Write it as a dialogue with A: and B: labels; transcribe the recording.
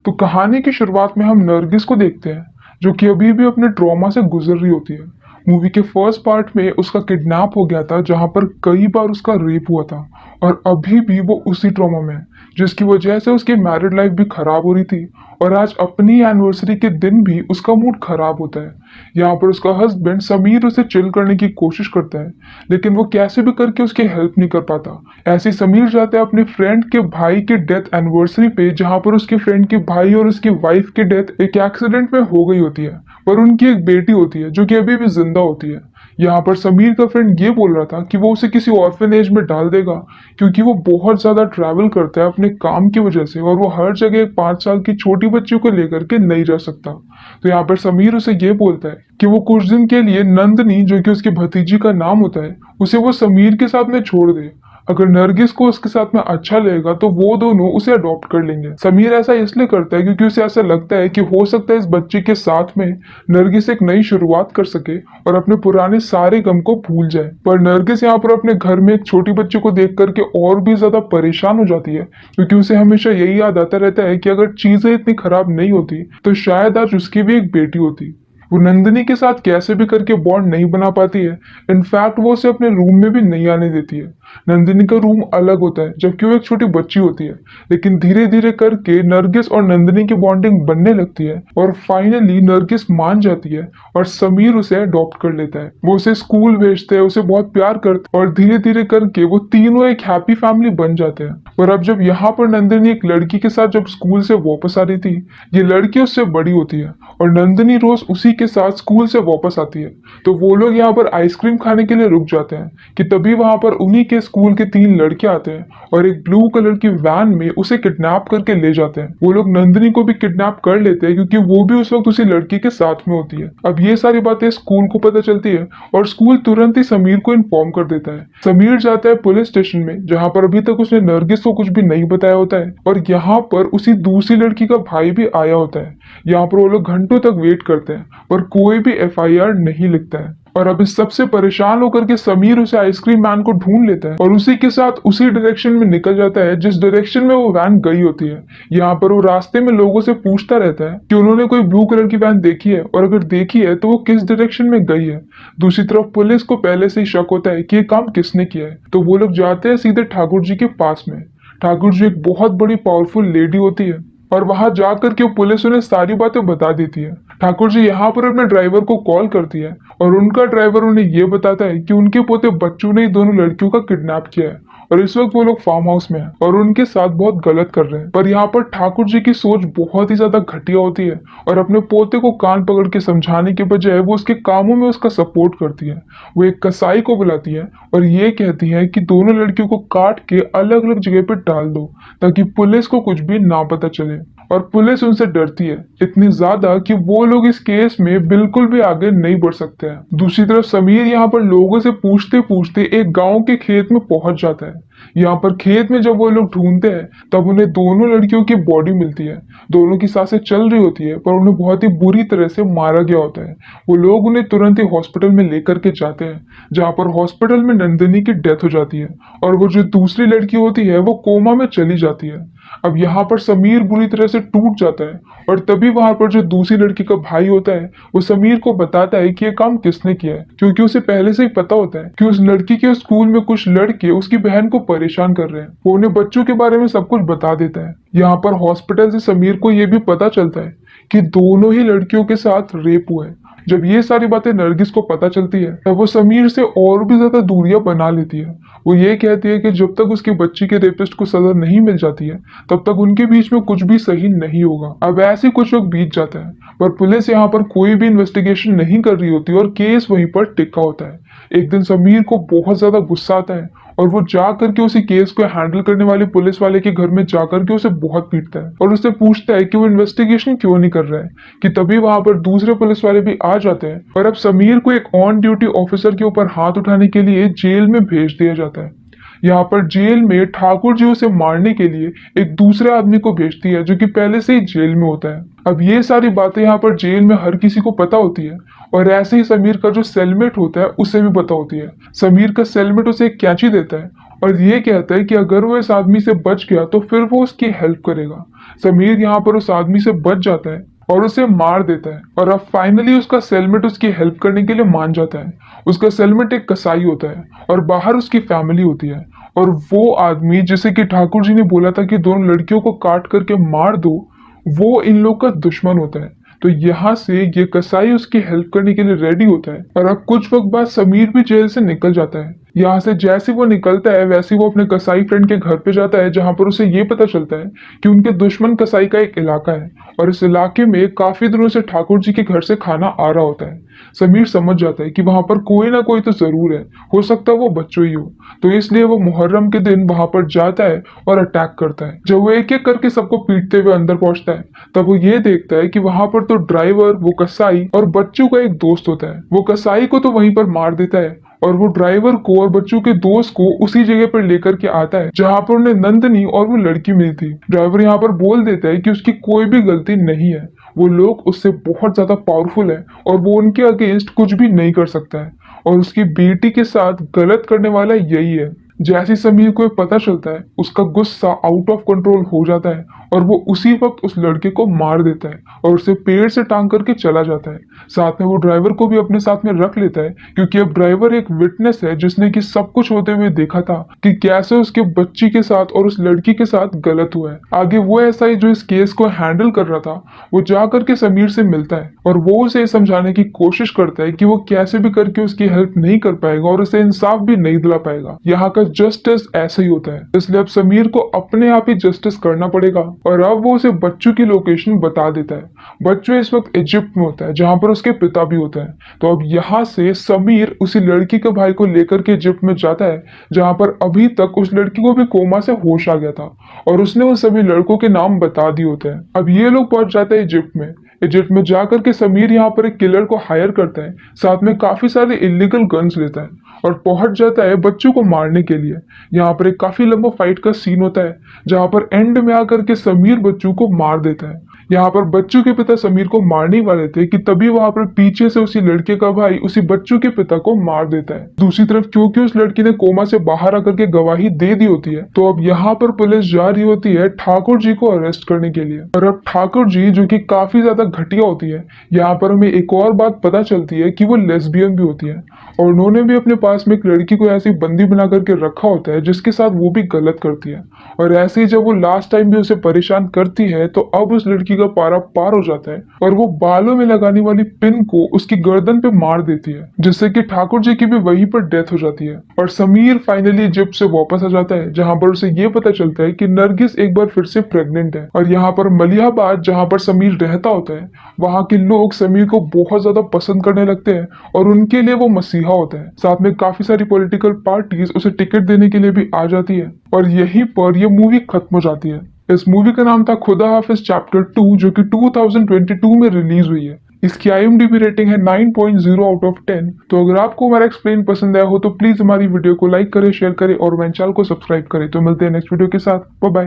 A: तो कहानी की शुरुआत में हम नरगिस को देखते हैं, जो कि अभी भी अपने ट्रॉमा से गुजर रही होती है। मूवी के फर्स्ट पार्ट में उसका किडनैप हो गया था, जहां पर कई बार उसका रेप हुआ था और अभी भी वो उसी ट्रॉमा में है, जिसकी वजह से उसकी मैरिड लाइफ भी खराब हो रही थी। और आज अपनी एनिवर्सरी के दिन भी उसका मूड खराब होता है। यहाँ पर उसका हस्बैंड समीर उसे चिल करने की कोशिश करता है, लेकिन वो कैसे भी करके उसकी हेल्प नहीं कर पाता। ऐसे ही समीर जाता है अपने फ्रेंड के भाई के डेथ एनिवर्सरी पे, जहां पर उसके फ्रेंड के भाई और उसकी वाइफ की डेथ एक एक्सीडेंट में हो गई होती है, पर उनकी एक बेटी होती है जो कि अभी भी जिंदा होती है। यहाँ पर समीर का फ्रेंड ये बोल रहा था कि वो उसे किसी ऑर्फनेज में डाल देगा, क्योंकि वो बहुत ज्यादा ट्रैवल करता है अपने काम की वजह से, और वो हर जगह एक 5 साल की छोटी बच्ची को लेकर के नहीं रह सकता। तो यहाँ पर समीर उसे ये बोलता है कि वो कुछ दिन के लिए नंदनी, जो कि उसकी भतीजी का नाम होता है, उसे वो समीर के साथ में छोड़ दे। अगर नरगिस को उसके साथ में अच्छा लगेगा तो वो दोनों उसे अडॉप्ट कर लेंगे। समीर ऐसा इसलिए करता है क्योंकि उसे ऐसा लगता है कि हो सकता है इस बच्चे के साथ में नरगिस एक नई शुरुआत कर सके और अपने पुराने सारे गम को भूल जाए। पर नरगिस यहाँ पर अपने घर में एक छोटी बच्ची को देख करके और भी ज्यादा परेशान हो जाती है, क्योंकि उसे हमेशा यही याद आता रहता है कि अगर चीजें इतनी खराब नहीं होती तो शायद आज उसकी भी एक बेटी होती। वो नंदिनी के साथ कैसे भी करके बॉन्ड नहीं बना पाती है। इनफैक्ट वो उसे अपने रूम में भी नहीं आने देती है। नंदिनी का रूम अलग होता है, जबकि वो एक छोटी बच्ची होती है। लेकिन धीरे धीरे करके नरगिस और नंदिनी की बॉन्डिंग बनने लगती है और फाइनली नरगिस मान जाती है और समीर उसे अडॉप्ट कर लेता है। वो उसे स्कूल भेजते हैं, उसे बहुत प्यार करते हैं और धीरे धीरे करके वो तीनों एक हैप्पी फैमिली बन जाते हैं। और अब जब यहाँ पर नंदिनी एक लड़की के साथ जब स्कूल से वापस आ रही थी, ये लड़की उससे बड़ी होती है और नंदिनी रोज उसी के साथ स्कूल से वापस आती है। तो वो लोग यहाँ पर आइसक्रीम खाने के लिए रुक जाते हैं कि तभी वहां पर उन्हीं के स्कूल के 3 लड़के आते हैं और एक ब्लू कलर की वैन में उसे किडनैप करके ले जाते हैं। वो लोग नंदिनी को भी किडनैप कर लेते हैं, क्योंकि वो भी उस वक्त उसी लड़की के साथ में होती है। अब ये सारी बातें स्कूल को पता चलती है और स्कूल तुरंत ही समीर को इन्फॉर्म कर देता है। समीर जाता है पुलिस स्टेशन में, जहाँ पर अभी तक उसने नरगिस को कुछ भी नहीं बताया होता है, और यहाँ पर उसी दूसरी लड़की का भाई भी आया होता है। यहाँ पर वो लोग घंटों तक वेट करते हैं पर कोई भी एफआईआर नहीं लिखता है। और अब इस सबसे परेशान होकर के समीर उसे आइसक्रीम मैन को ढूंढ लेता है और उसी के साथ उसी डायरेक्शन में निकल जाता है जिस डायरेक्शन में वो वैन गई होती है। यहाँ पर वो रास्ते में लोगों से पूछता रहता है कि उन्होंने कोई ब्लू कलर की वैन देखी है, और अगर देखी है तो वो किस डायरेक्शन में गई है। दूसरी तरफ पुलिस को पहले से ही शक होता है कि ये काम किसने किया है, तो वो लोग जाते हैं सीधे ठाकुर जी के पास में। ठाकुर जी एक बहुत बड़ी पावरफुल लेडी होती है और वहां जाकर के पुलिस उन्हें सारी बातें बता देती है। ठाकुर जी यहाँ पर अपने ड्राइवर को कॉल करती है और उनका ड्राइवर उन्हें ये बताता है कि उनके पोते बच्चों ने ही दोनों लड़कियों का किडनैप किया है और इस वक्त वो लोग फार्म हाउस में हैं और उनके साथ बहुत गलत कर रहे हैं। पर यहाँ पर ठाकुर जी की सोच बहुत ही ज्यादा घटिया होती है और अपने पोते को कान पकड़ के समझाने के बजाय वो उसके कामों में उसका सपोर्ट करती है। वो एक कसाई को बुलाती है और ये कहती है कि दोनों लड़कियों को काट के अलग अलग जगह पे डाल दो, ताकि पुलिस को कुछ भी ना पता चले। और पुलिस उनसे डरती है इतनी ज्यादा कि वो लोग इस केस में बिल्कुल भी आगे नहीं बढ़ सकते हैं। दूसरी तरफ समीर यहाँ पर लोगों से पूछते पूछते एक गांव के खेत में पहुंच जाता है। यहाँ पर खेत में जब वो लोग ढूंढते हैं तब उन्हें दोनों लड़कियों की बॉडी मिलती है। दोनों की सांसें चल रही होती है, पर उन्हें बहुत ही बुरी तरह से मारा गया होता है। वो लोग उन्हें तुरंत ही हॉस्पिटल में लेकर के जाते हैं, जहाँ पर हॉस्पिटल में नंदिनी की डेथ हो जाती है और वो जो दूसरी लड़की होती है वो कोमा में चली जाती है। अब यहाँ पर समीर बुरी तरह से टूट जाता है और तभी वहां पर जो दूसरी लड़की का भाई होता है वो समीर को बताता है कि ये काम किसने किया है, क्योंकि उसे पहले से ही पता होता है कि उस लड़की के स्कूल में कुछ लड़के उसकी बहन को परेशान कर रहे हैं। वो उन्हें बच्चों के बारे में सब कुछ बता देता है। यहाँ पर हॉस्पिटल से समीर को ये भी पता चलता है कि दोनों ही लड़कियों के साथ रेप हुआ है। जब ये सारी बातें नरगिस को पता चलती है तब वो समीर से और भी ज्यादा दूरियां बना लेती है। वो ये कहती है कि जब तक उसकी बच्ची के रेपिस्ट को सजा नहीं मिल जाती है तब तक उनके बीच में कुछ भी सही नहीं होगा। अब ऐसे कुछ वक्त बीत जाता है, पर पुलिस यहाँ पर कोई भी इन्वेस्टिगेशन नहीं कर रही होती और केस वहीं पर टिका होता है। एक दिन समीर को बहुत ज्यादा गुस्सा आता है और वो जा करके उसी केस को हैंडल करने वाले पुलिस वाले के घर में जाकर के उसे बहुत पीटता है और उससे पूछता है कि वो इन्वेस्टिगेशन क्यों नहीं कर रहा है। कि तभी वहां पर दूसरे पुलिस वाले भी आ जाते हैं और अब समीर को एक ऑन ड्यूटी ऑफिसर के ऊपर हाथ उठाने के लिए जेल में भेज दिया जाता है। यहाँ पर जेल में ठाकुर जी उसे मारने के लिए एक दूसरे आदमी को भेजती है, जो कि पहले से ही जेल में होता है। अब ये सारी बातें यहाँ पर जेल में हर किसी को पता होती है और ऐसे ही समीर का जो सेलमेट होता है उसे भी पता होती है। समीर का सेलमेट उसे एक कैंची देता है और ये कहता है कि अगर वो इस आदमी से बच गया तो फिर वो उसकी हेल्प करेगा। समीर यहाँ पर उस आदमी से बच जाता है और उसे मार देता है और अब फाइनली उसका सेलमेट उसकी हेल्प करने के लिए मान जाता है। उसका सेलमेट एक कसाई होता है और बाहर उसकी फैमिली होती है। और वो आदमी जिसे कि ठाकुर जी ने बोला था कि दोनों लड़कियों को काट करके मार दो, वो इन लोग का दुश्मन होता है। तो यहाँ से ये कसाई उसकी हेल्प करने के लिए रेडी होता है और अब कुछ वक्त बाद समीर भी जेल से निकल जाता है। यहाँ से जैसे वो निकलता है वैसे वो अपने कसाई फ्रेंड के घर पे जाता है, जहाँ पर उसे ये पता चलता है कि उनके दुश्मन कसाई का एक इलाका है और इस इलाके में काफी दिनों से ठाकुर जी के घर से खाना आ रहा होता है। समीर समझ जाता है कि वहां पर कोई ना कोई तो जरूर है, हो सकता है वो बच्चों ही हो। तो इसलिए वो मुहर्रम के दिन वहां पर जाता है और अटैक करता है। जब वो एक एक करके सबको पीटते हुए अंदर पहुंचता है तब वो ये देखता है कि वहां पर तो ड्राइवर, वो कसाई और बच्चों का एक दोस्त होता है। वो कसाई को तो वहीं पर मार देता है और वो ड्राइवर को और बच्चों के दोस्त को उसी जगह पर लेकर के आता है जहां पर उन्हें नंदनी और वो लड़की मिली थी। ड्राइवर यहाँ पर बोल देता है कि उसकी कोई भी गलती नहीं है, वो लोग उससे बहुत ज्यादा पावरफुल है और वो उनके अगेंस्ट कुछ भी नहीं कर सकता है और उसकी बेटी के साथ गलत करने वाला यही है। जैसे समीर को ये पता चलता है उसका गुस्सा आउट ऑफ कंट्रोल हो जाता है और वो उसी वक्त उस लड़के को मार देता है और उसे पेड़ से टांग करके चला जाता है। साथ में वो ड्राइवर को भी अपने साथ में रख लेता है क्योंकि अब ड्राइवर एक विटनेस है जिसने कि सब कुछ होते हुए देखा था कि कैसे उसके बच्ची के साथ और उस लड़की के साथ गलत हुआ है। आगे वो एसआई जो इस केस को हैंडल कर रहा था वो जा करके समीर से मिलता है और वो उसे समझाने की कोशिश करता है कि वो कैसे भी करके उसकी हेल्प नहीं कर पाएगा और उसे इंसाफ भी नहीं दिला पाएगा। यहाँ का जस्टिस ऐसा ही होता है, इसलिए अब समीर को अपने आप ही जस्टिस करना पड़ेगा और अब वो उसे बच्चों की लोकेशन बता देता है। बच्चों इस वक्त इजिप्ट में होता है जहां पर उसके पिता भी होता है। तो अब यहाँ से समीर उसी लड़की के भाई को लेकर के इजिप्ट में जाता है जहां पर अभी तक उस लड़की को भी कोमा से होश आ गया था और उसने उन सभी लड़कों के नाम बता दिए होते हैं। अब ये लोग पहुंच जाते हैं इजिप्ट में। इजिप्ट में जाकर के समीर यहाँ पर एक किलर को हायर करता है, साथ में काफी सारे इलीगल गन्स लेता है और पहुंच जाता है बच्चों को मारने के लिए। यहाँ पर एक काफी लंबा फाइट का सीन होता है जहां पर एंड में आकर के समीर बच्चों को मार देता है। यहाँ पर बच्चों के पिता समीर को मारने वाले थे कि तभी वहां पर पीछे से उसी लड़के का भाई उसी बच्चों के पिता को मार देता है। दूसरी तरफ क्योंकि उस लड़की ने कोमा से बाहर आकर के गवाही दे दी होती है तो अब यहाँ पर पुलिस जा रही होती है ठाकुर जी को अरेस्ट करने के लिए। और अब ठाकुर जी जो कि काफी ज्यादा घटिया होती है, यहाँ पर हमें एक और बात पता चलती है कि वो लेस्बियन भी होती है और उन्होंने भी अपने पास में एक लड़की को ऐसी बंदी बना करके रखा होता है जिसके साथ वो भी गलत करती है। और ऐसे ही जब वो लास्ट टाइम भी उसे परेशान करती है तो अब उस लड़की का पारा पार हो जाता है और वो बालों में लगाने वाली पिन को उसकी गर्दन पे मार देती है, जिससे कि ठाकुर जी की भी वहीं पर डेथ हो जाती है। और समीर फाइनली इजिप्ट से वापस आ जाता है जहां पर उसे ये पता चलता है कि नरगिस एक बार फिर से प्रेग्नेंट है। और यहाँ पर मलिहाबाद जहां पर समीर रहता होता है वहां के लोग समीर को बहुत ज्यादा पसंद करने लगते हैं और उनके लिए वो मसीहा होता है। साथ में काफी सारी पॉलिटिकल पार्टीज उसे टिकट देने के लिए भी आ जाती है और यहीं पर ये मूवी खत्म हो जाती है। इस मूवी का नाम था खुदा हाफिज चैप्टर 2 जो कि 2022 में रिलीज हुई है। इसकी IMDb रेटिंग है 9.0 आउट ऑफ 10। तो अगर आपको हमारा एक्सप्लेन पसंद आया हो तो प्लीज हमारी वीडियो को लाइक करें, शेयर करें और हमारे चैनल को सब्सक्राइब करें। तो मिलते हैं नेक्स्ट वीडियो के साथ। Bye bye.